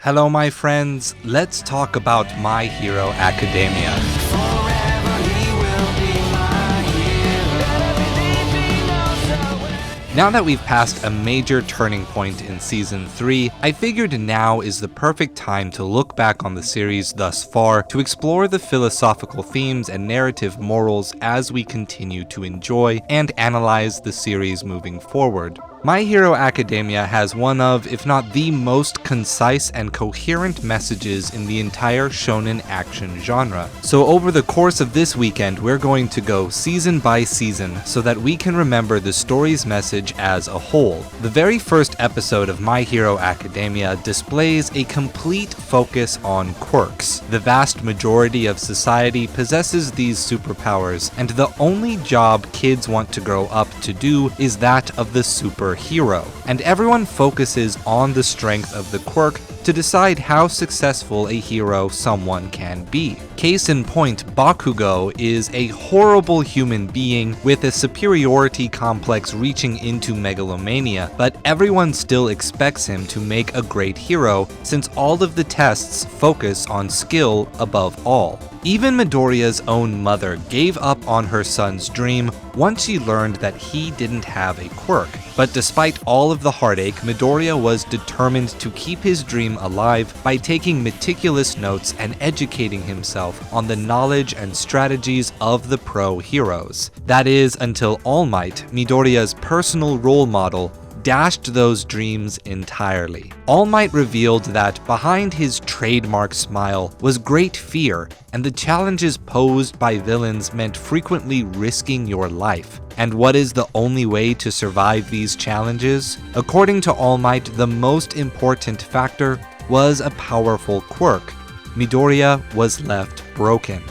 Hello my friends, let's talk about My Hero Academia. Now that we've passed a major turning point in Season 3, I figured now is the perfect time to look back on the series thus far to explore the philosophical themes and narrative morals as we continue to enjoy and analyze the series moving forward. My Hero Academia has one of, if not the most concise and coherent messages in the entire shonen action genre. So over the course of this weekend, we're going to go season by season so that we can remember the story's message as a whole. The very first episode of My Hero Academia displays a complete focus on quirks. The vast majority of society possesses these superpowers, and the only job kids want to grow up to do is that of the superhero. And everyone focuses on the strength of the quirk to decide how successful a hero someone can be. Case in point, Bakugo is a horrible human being with a superiority complex reaching into megalomania, but everyone still expects him to make a great hero since all of the tests focus on skill above all. Even Midoriya's own mother gave up on her son's dream once she learned that he didn't have a quirk. But despite all of the heartache, Midoriya was determined to keep his dream alive by taking meticulous notes and educating himself on the knowledge and strategies of the pro heroes. That is, until All Might, Midoriya's personal role model, dashed those dreams entirely. All Might revealed that behind his trademark smile was great fear, and the challenges posed by villains meant frequently risking your life. And what is the only way to survive these challenges? According to All Might, the most important factor was a powerful quirk. Midoriya was left broken.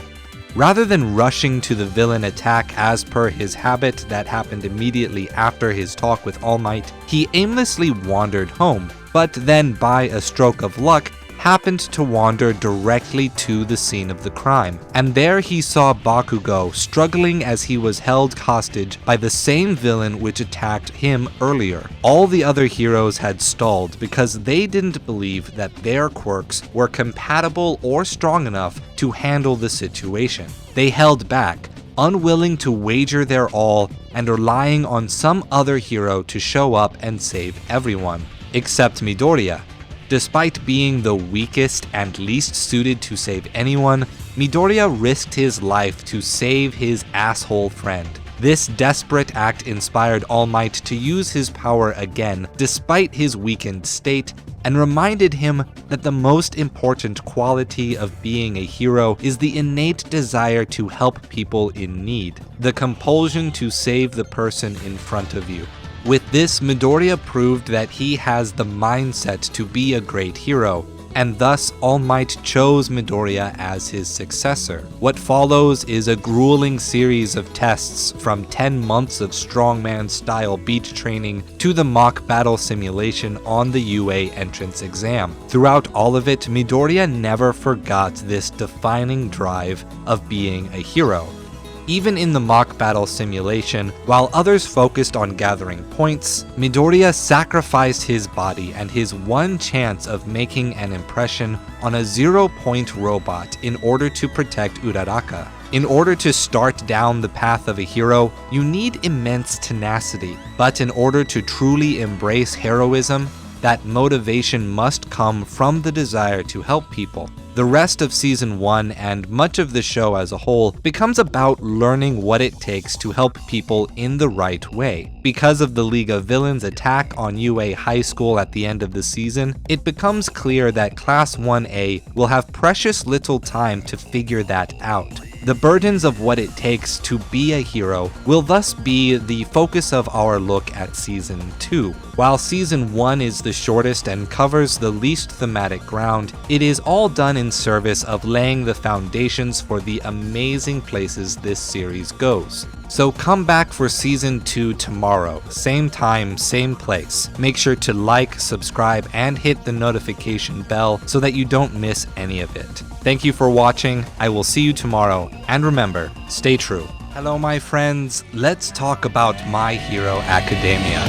Rather than rushing to the villain attack as per his habit that happened immediately after his talk with All Might, he aimlessly wandered home, but then by a stroke of luck, happened to wander directly to the scene of the crime. And there he saw Bakugo struggling as he was held hostage by the same villain which attacked him earlier. All the other heroes had stalled because they didn't believe that their quirks were compatible or strong enough to handle the situation. They held back, unwilling to wager their all and relying on some other hero to show up and save everyone, except Midoriya. Despite being the weakest and least suited to save anyone, Midoriya risked his life to save his asshole friend. This desperate act inspired All Might to use his power again despite his weakened state, and reminded him that the most important quality of being a hero is the innate desire to help people in need, the compulsion to save the person in front of you. With this, Midoriya proved that he has the mindset to be a great hero, and thus All Might chose Midoriya as his successor. What follows is a grueling series of tests, from 10 months of strongman-style beat training to the mock battle simulation on the UA entrance exam. Throughout all of it, Midoriya never forgot this defining drive of being a hero. Even in the mock battle simulation, while others focused on gathering points, Midoriya sacrificed his body and his one chance of making an impression on a 0-point robot in order to protect Uraraka. In order to start down the path of a hero, you need immense tenacity, but in order to truly embrace heroism, that motivation must come from the desire to help people. The rest of Season 1 and much of the show as a whole becomes about learning what it takes to help people in the right way. Because of the League of Villains attack on UA High School at the end of the season, it becomes clear that Class 1A will have precious little time to figure that out. The burdens of what it takes to be a hero will thus be the focus of our look at Season 2. While Season 1 is the shortest and covers the least thematic ground, it is all done in service of laying the foundations for the amazing places this series goes. So come back for Season 2 tomorrow, same time, same place. Make sure to like, subscribe, and hit the notification bell so that you don't miss any of it. Thank you for watching, I will see you tomorrow, and remember, stay true. Hello my friends, let's talk about My Hero Academia.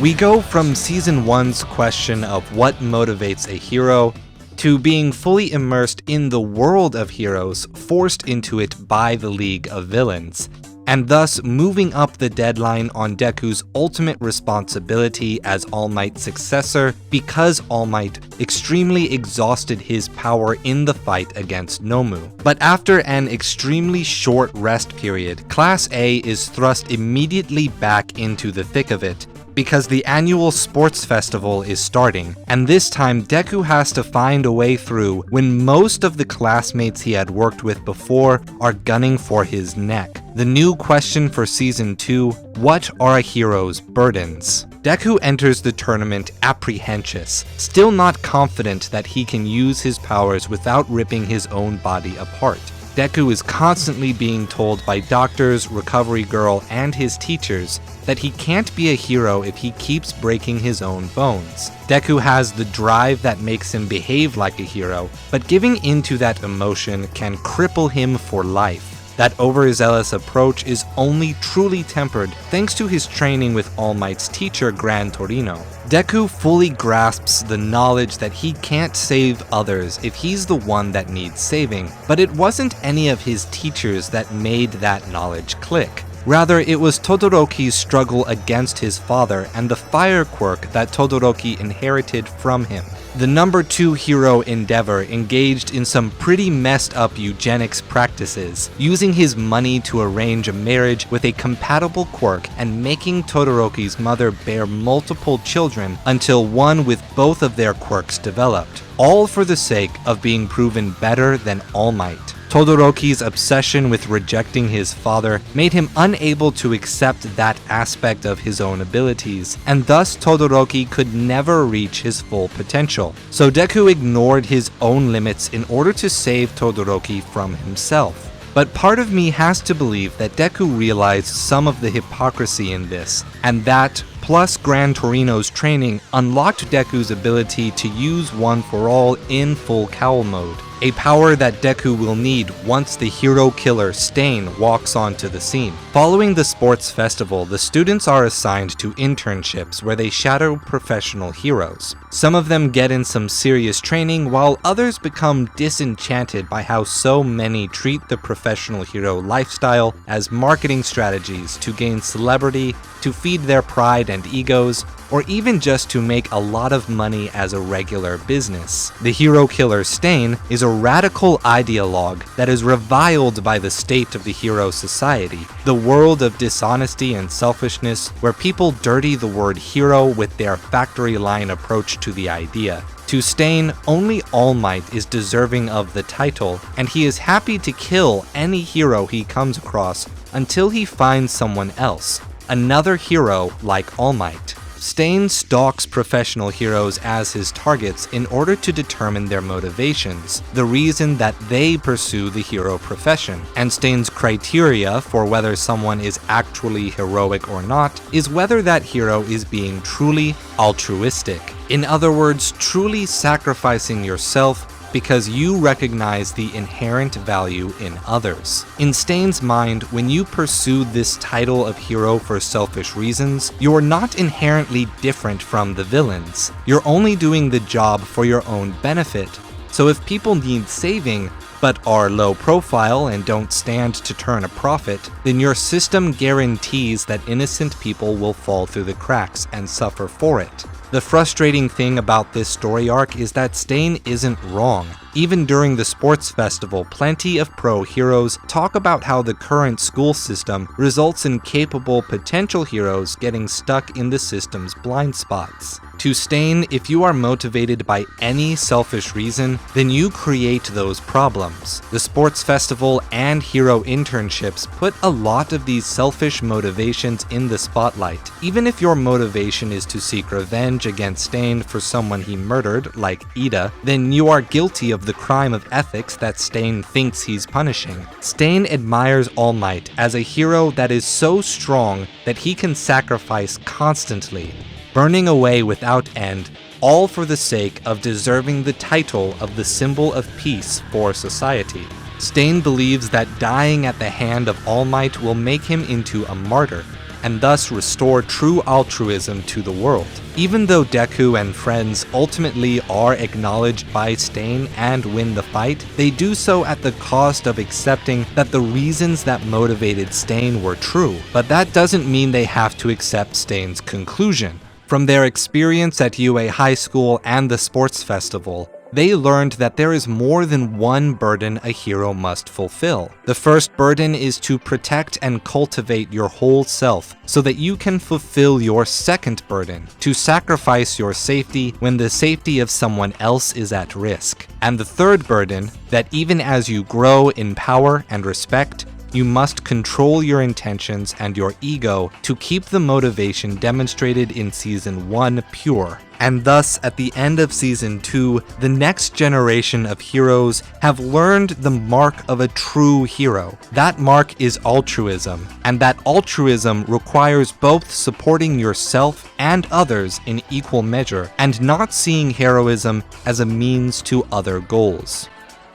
We go from Season 1's question of what motivates a hero to being fully immersed in the world of heroes, forced into it by the League of Villains, and thus moving up the deadline on Deku's ultimate responsibility as All Might's successor because All Might extremely exhausted his power in the fight against Nomu. But after an extremely short rest period, Class A is thrust immediately back into the thick of it, because the annual sports festival is starting, and this time Deku has to find a way through when most of the classmates he had worked with before are gunning for his neck. The new question for Season 2, what are a hero's burdens? Deku enters the tournament apprehensive, still not confident that he can use his powers without ripping his own body apart. Deku is constantly being told by doctors, Recovery Girl, and his teachers that he can't be a hero if he keeps breaking his own bones. Deku has the drive that makes him behave like a hero, but giving into that emotion can cripple him for life. That overzealous approach is only truly tempered thanks to his training with All Might's teacher Gran Torino. Deku fully grasps the knowledge that he can't save others if he's the one that needs saving, but it wasn't any of his teachers that made that knowledge click. Rather, it was Todoroki's struggle against his father and the fire quirk that Todoroki inherited from him. The number 2 hero Endeavor engaged in some pretty messed up eugenics practices, using his money to arrange a marriage with a compatible quirk and making Todoroki's mother bear multiple children until one with both of their quirks developed, all for the sake of being proven better than All Might. Todoroki's obsession with rejecting his father made him unable to accept that aspect of his own abilities, and thus Todoroki could never reach his full potential. So Deku ignored his own limits in order to save Todoroki from himself. But part of me has to believe that Deku realized some of the hypocrisy in this, and that, plus Gran Torino's training, unlocked Deku's ability to use One for All in full cowl mode, a power that Deku will need once the hero killer Stain walks onto the scene. Following the sports festival, the students are assigned to internships where they shadow professional heroes. Some of them get in some serious training, while others become disenchanted by how so many treat the professional hero lifestyle as marketing strategies to gain celebrity, to feed their pride and egos, or even just to make a lot of money as a regular business. The hero killer Stain is a radical ideologue that is reviled by the state of the hero society, the world of dishonesty and selfishness where people dirty the word hero with their factory line approach to the idea. To Stain, only All Might is deserving of the title, and he is happy to kill any hero he comes across until he finds someone else, another hero like All Might. Stain stalks professional heroes as his targets in order to determine their motivations, the reason that they pursue the hero profession, and Stain's criteria for whether someone is actually heroic or not is whether that hero is being truly altruistic. In other words, truly sacrificing yourself because you recognize the inherent value in others. In Stain's mind, when you pursue this title of hero for selfish reasons, you're not inherently different from the villains. You're only doing the job for your own benefit. So if people need saving, but are low profile and don't stand to turn a profit, then your system guarantees that innocent people will fall through the cracks and suffer for it. The frustrating thing about this story arc is that Stain isn't wrong. Even during the sports festival, plenty of pro heroes talk about how the current school system results in capable potential heroes getting stuck in the system's blind spots. To Stain, if you are motivated by any selfish reason, then you create those problems. The sports festival and hero internships put a lot of these selfish motivations in the spotlight. Even if your motivation is to seek revenge against Stain for someone he murdered, like Ida, then you are guilty of the crime of ethics that Stain thinks he's punishing. Stain admires All Might as a hero that is so strong that he can sacrifice constantly, burning away without end, all for the sake of deserving the title of the symbol of peace for society. Stain believes that dying at the hand of All Might will make him into a martyr, and thus restore true altruism to the world. Even though Deku and friends ultimately are acknowledged by Stain and win the fight, they do so at the cost of accepting that the reasons that motivated Stain were true. But that doesn't mean they have to accept Stain's conclusion. From their experience at UA High School and the sports festival, they learned that there is more than one burden a hero must fulfill. The first burden is to protect and cultivate your whole self so that you can fulfill your second burden, to sacrifice your safety when the safety of someone else is at risk. And the third burden, that even as you grow in power and respect, you must control your intentions and your ego to keep the motivation demonstrated in Season 1 pure. And thus, at the end of Season 2, the next generation of heroes have learned the mark of a true hero. That mark is altruism, and that altruism requires both supporting yourself and others in equal measure, and not seeing heroism as a means to other goals.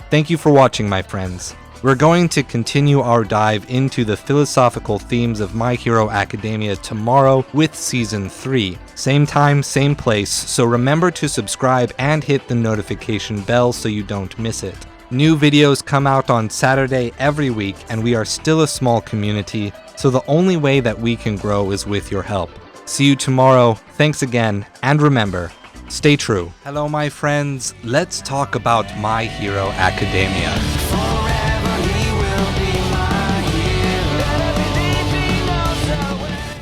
Thank you for watching, my friends. We're going to continue our dive into the philosophical themes of My Hero Academia tomorrow with Season 3. Same time, same place, so remember to subscribe and hit the notification bell so you don't miss it. New videos come out on Saturday every week, and we are still a small community, so the only way that we can grow is with your help. See you tomorrow, thanks again, and remember, stay true. Hello my friends, let's talk about My Hero Academia.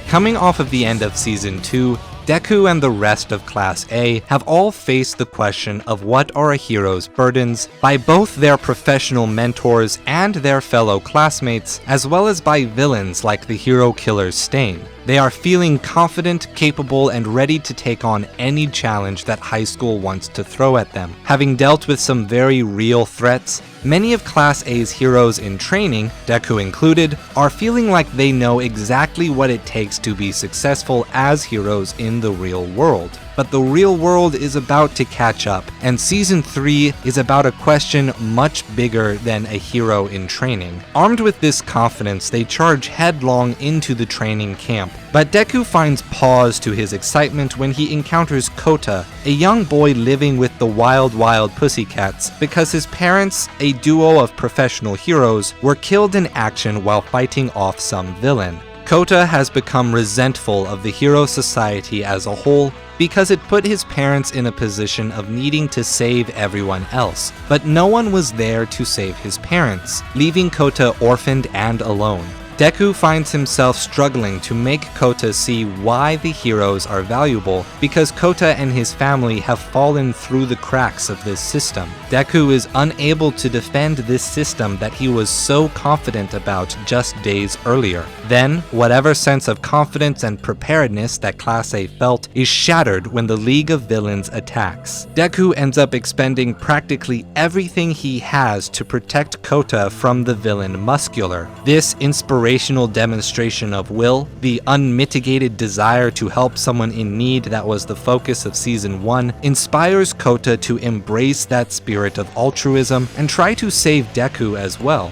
Coming off of the end of Season 2, Deku and the rest of Class A have all faced the question of what are a hero's burdens by both their professional mentors and their fellow classmates, as well as by villains like the hero killer's Stain. They are feeling confident, capable, and ready to take on any challenge that high school wants to throw at them. Having dealt with some very real threats, many of Class A's heroes in training, Deku included, are feeling like they know exactly what it takes to be successful as heroes in the real world. But the real world is about to catch up, and Season 3 is about a question much bigger than a hero in training. Armed with this confidence, they charge headlong into the training camp. But Deku finds pause to his excitement when he encounters Kota, a young boy living with the Wild Pussycats, because his parents, a duo of professional heroes, were killed in action while fighting off some villain. Kota has become resentful of the Hero Society as a whole because it put his parents in a position of needing to save everyone else, but no one was there to save his parents, leaving Kota orphaned and alone. Deku finds himself struggling to make Kota see why the heroes are valuable, because Kota and his family have fallen through the cracks of this system. Deku is unable to defend this system that he was so confident about just days earlier. Then, whatever sense of confidence and preparedness that Class A felt is shattered when the League of Villains attacks. Deku ends up expending practically everything he has to protect Kota from the villain Muscular. This inspirational demonstration of will, the unmitigated desire to help someone in need that was the focus of Season 1, inspires Kota to embrace that spirit of altruism and try to save Deku as well.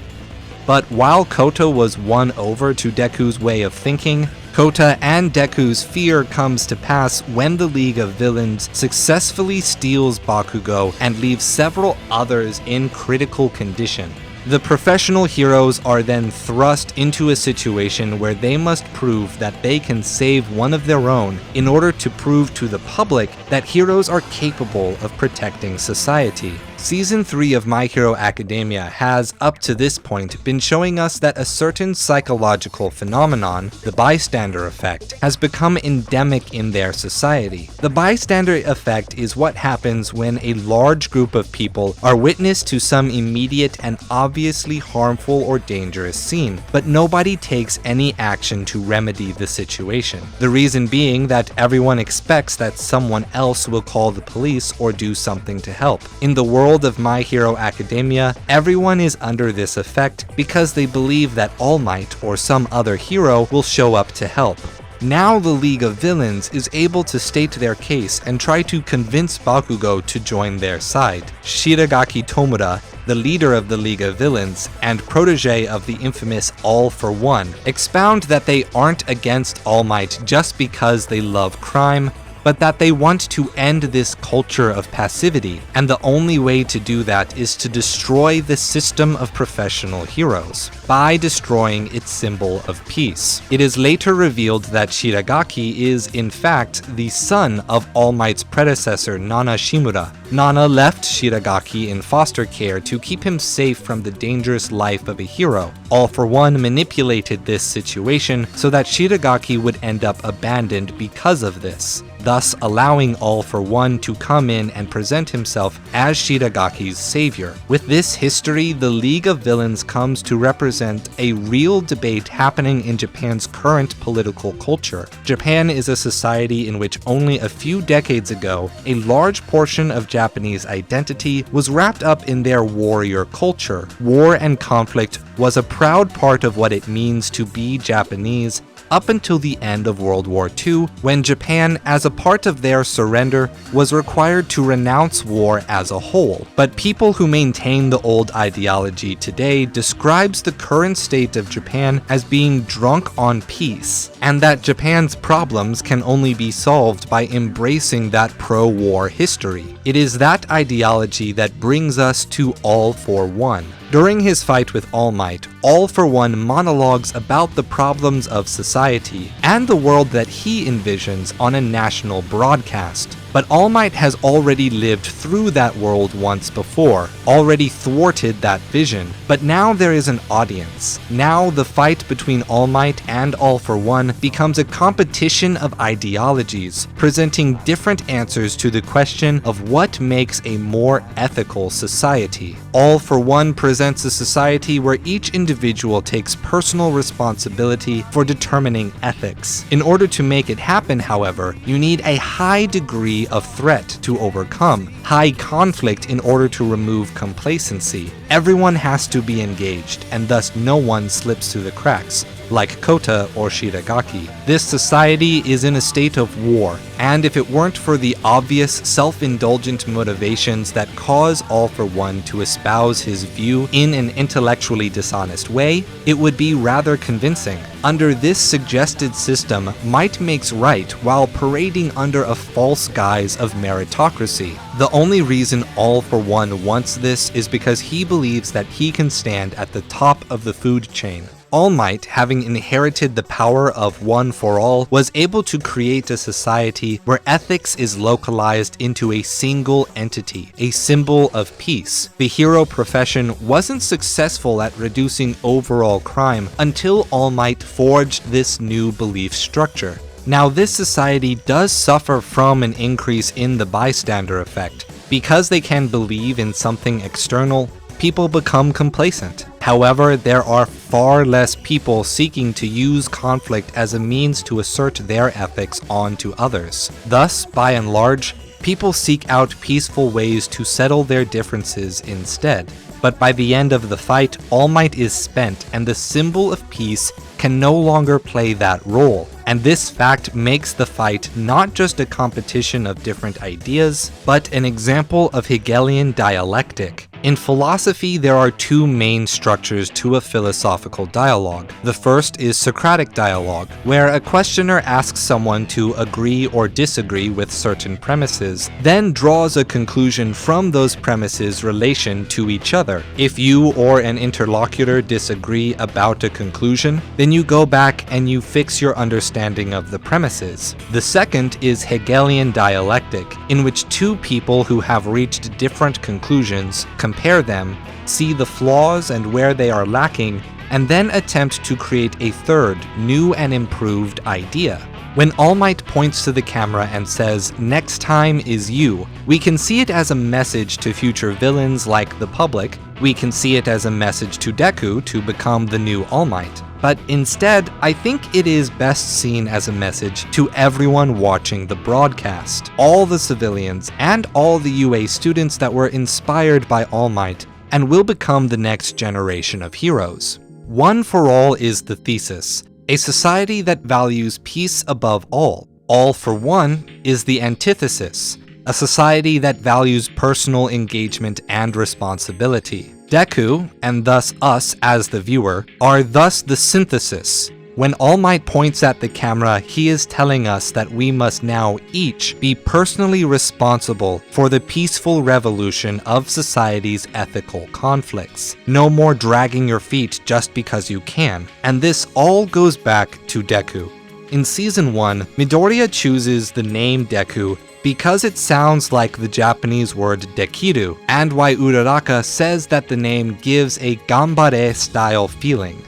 But while Kota was won over to Deku's way of thinking, Kota and Deku's fear comes to pass when the League of Villains successfully steals Bakugo and leaves several others in critical condition. The professional heroes are then thrust into a situation where they must prove that they can save one of their own in order to prove to the public that heroes are capable of protecting society. Season 3 of My Hero Academia has, up to this point, been showing us that a certain psychological phenomenon, the bystander effect, has become endemic in their society. The bystander effect is what happens when a large group of people are witness to some immediate and obviously harmful or dangerous scene, but nobody takes any action to remedy the situation. The reason being that everyone expects that someone else will call the police or do something to help. In the world of My Hero Academia, everyone is under this effect because they believe that All Might or some other hero will show up to help. Now the League of Villains is able to state their case and try to convince Bakugo to join their side. Shiragaki Tomura, the leader of the League of Villains and protege of the infamous All for One, expound that they aren't against All Might just because they love crime, but that they want to end this culture of passivity, and the only way to do that is to destroy the system of professional heroes by destroying its symbol of peace. It is later revealed that Shiragaki is, in fact, the son of All Might's predecessor, Nana Shimura. Nana left Shiragaki in foster care to keep him safe from the dangerous life of a hero. All for One manipulated this situation so that Shiragaki would end up abandoned because of this, thus allowing All for One to come in and present himself as Shiragaki's savior. With this history, the League of Villains comes to represent a real debate happening in Japan's current political culture. Japan is a society in which only a few decades ago, a large portion of Japanese identity was wrapped up in their warrior culture. War and conflict was a proud part of what it means to be Japanese, up until the end of World War II, when Japan, as a part of their surrender, was required to renounce war as a whole. But people who maintain the old ideology today describes the current state of Japan as being drunk on peace, and that Japan's problems can only be solved by embracing that pro-war history. It is that ideology that brings us to All for One. During his fight with All Might, All for One monologues about the problems of society and the world that he envisions on a national broadcast. But All Might has already lived through that world once before, already thwarted that vision, but now there is an audience. Now the fight between All Might and All for One becomes a competition of ideologies, presenting different answers to the question of what makes a more ethical society. All for One presents a society where each individual takes personal responsibility for determining ethics. In order to make it happen, however, you need a high degree of threat to overcome, high conflict in order to remove complacency. Everyone has to be engaged, and thus no one slips through the cracks, like Kota or Shiragaki. This society is in a state of war, and if it weren't for the obvious self-indulgent motivations that cause All for One to espouse his view in an intellectually dishonest way, it would be rather convincing. Under this suggested system, might makes right while parading under a false guise of meritocracy. The only reason All for One wants this is because he believes that he can stand at the top of the food chain. All Might, having inherited the power of One for All, was able to create a society where ethics is localized into a single entity, a symbol of peace. The hero profession wasn't successful at reducing overall crime until All Might forged this new belief structure. Now, this society does suffer from an increase in the bystander effect. Because they can believe in something external, people become complacent. However, there are far less people seeking to use conflict as a means to assert their ethics onto others. Thus, by and large, people seek out peaceful ways to settle their differences instead. But by the end of the fight, All Might is spent, and the symbol of peace can no longer play that role. And this fact makes the fight not just a competition of different ideas, but an example of Hegelian dialectic. In philosophy, there are two main structures to a philosophical dialogue. The first is Socratic dialogue, where a questioner asks someone to agree or disagree with certain premises, then draws a conclusion from those premises' relation to each other. If you or an interlocutor disagree about a conclusion, then you go back and you fix your understanding of the premises. The second is Hegelian dialectic, in which two people who have reached different conclusions compare them, see the flaws and where they are lacking, and then attempt to create a third, new and improved idea. When All Might points to the camera and says, "Next time is you," we can see it as a message to future villains like the public. We can see it as a message to Deku to become the new All Might. But instead, I think it is best seen as a message to everyone watching the broadcast. All the civilians and all the UA students that were inspired by All Might and will become the next generation of heroes. One for All is the thesis. A society that values peace above all for one, is the antithesis, a society that values personal engagement and responsibility. Deku, and thus us as the viewer, are thus the synthesis. When All Might points at the camera, he is telling us that we must now each be personally responsible for the peaceful revolution of society's ethical conflicts. No more dragging your feet just because you can, and this all goes back to Deku. In Season 1, Midoriya chooses the name Deku because it sounds like the Japanese word dekiru, and why Uraraka says that the name gives a gambare-style feeling.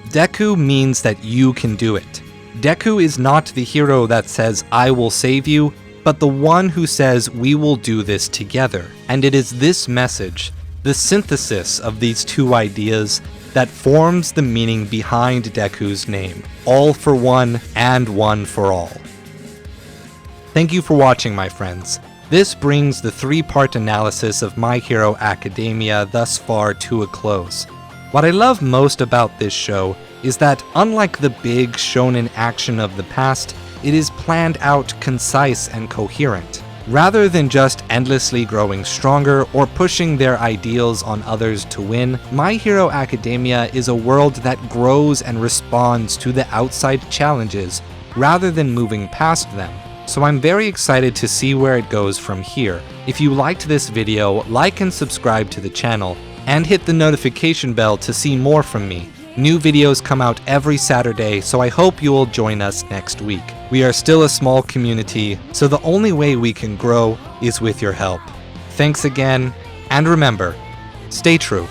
Deku means that you can do it. Deku is not the hero that says, "I will save you," but the one who says, "We will do this together." And it is this message, the synthesis of these two ideas, that forms the meaning behind Deku's name, all for one and one for all. Thank you for watching, my friends. This brings the 3-part analysis of My Hero Academia thus far to a close. What I love most about this show is that, unlike the big shonen action of the past, it is planned out, concise, and coherent. Rather than just endlessly growing stronger or pushing their ideals on others to win, My Hero Academia is a world that grows and responds to the outside challenges rather than moving past them. So I'm very excited to see where it goes from here. If you liked this video, like and subscribe to the channel, and hit the notification bell to see more from me. New videos come out every Saturday, so I hope you will join us next week. We are still a small community, so the only way we can grow is with your help. Thanks again, and remember, stay true.